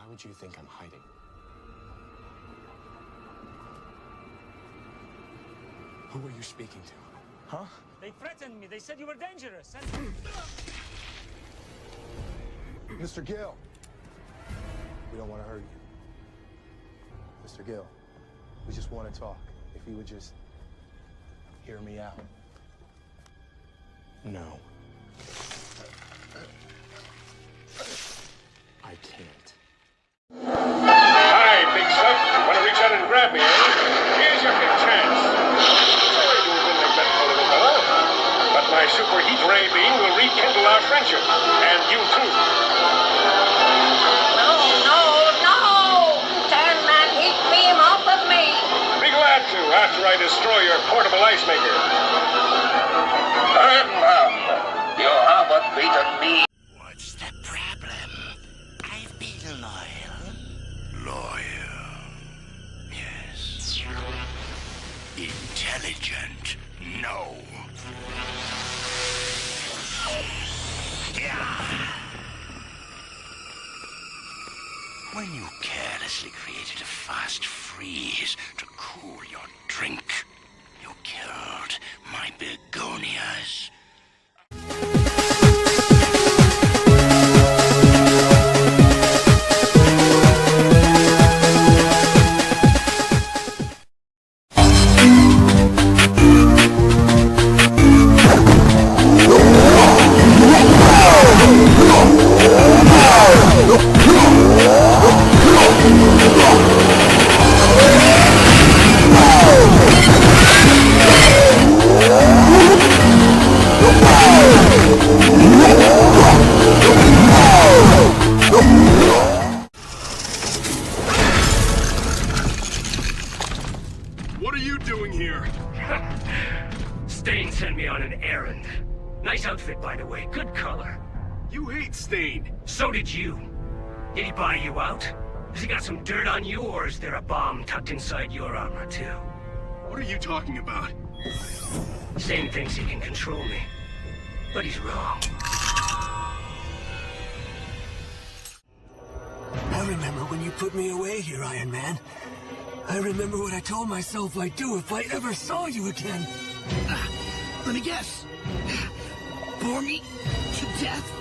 Why would you think I'm hiding? Who were you speaking to? Huh? They threatened me. They said you were dangerous. And... Mr. Gill. We don't want to hurt you. Mr. Gill, we just want to talk. If you would just hear me out. No. I can't. Hi, Big Stuff. Want to reach out and grab me, eh? Here's your big chance. Sorry to have been neglectful of it, fella. But my super heat ray beam will rekindle our friendship. And you too. No! Turn that heat beam off of me! Be glad to after I destroy your portable ice maker. You haven't beaten me. What's the problem? I've been loyal. Loyal. Yes. Intelligent. No. When you carelessly created a fast freeze to cool your drink, you killed my begonias. What are you doing here? Stain sent me on an errand. Nice outfit, by the way. Good color. You hate Stain. So did you. Did he buy you out? Has he got some dirt on you, or is there a bomb tucked inside your armor, too? What are you talking about? Stain thinks he can control me. But he's wrong. I remember when you put me away here, Iron Man. I remember what I told myself I'd do if I ever saw you again. Let me guess. Bore me to death?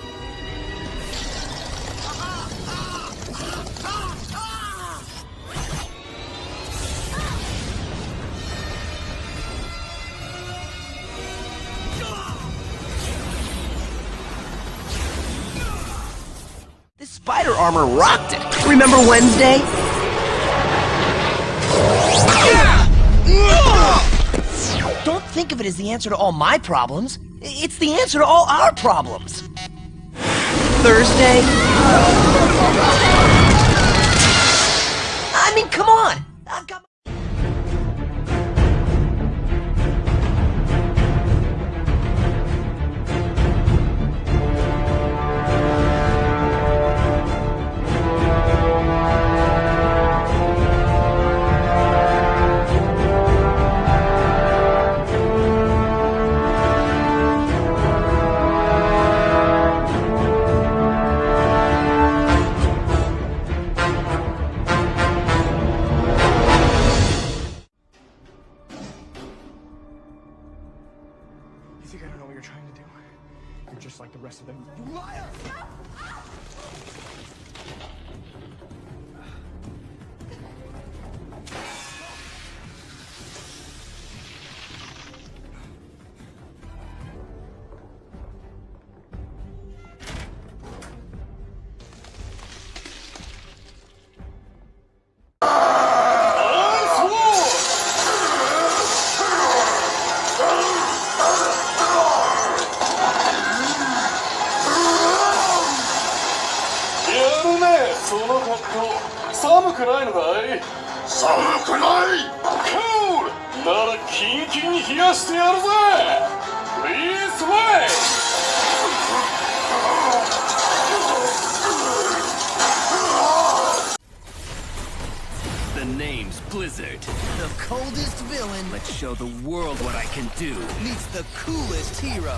This spider armor rocked it. Remember Wednesday? Don't think of it as the answer to all my problems. It's the answer to all our problems. Thursday? I mean, come on. I've got You think I don't know what you're trying to do? You're just like the rest of them. You liar! The name's Blizzard. The coldest villain Let's show the world what I can do. meets the coolest hero.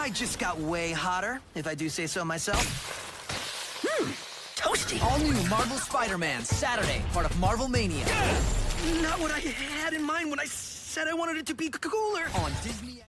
I just got way hotter, if I do say so myself. Toasty. All new Marvel Spider-Man, Saturday, part of Marvel Mania. Not what I had in mind when I said I wanted it to be cooler. On Disney.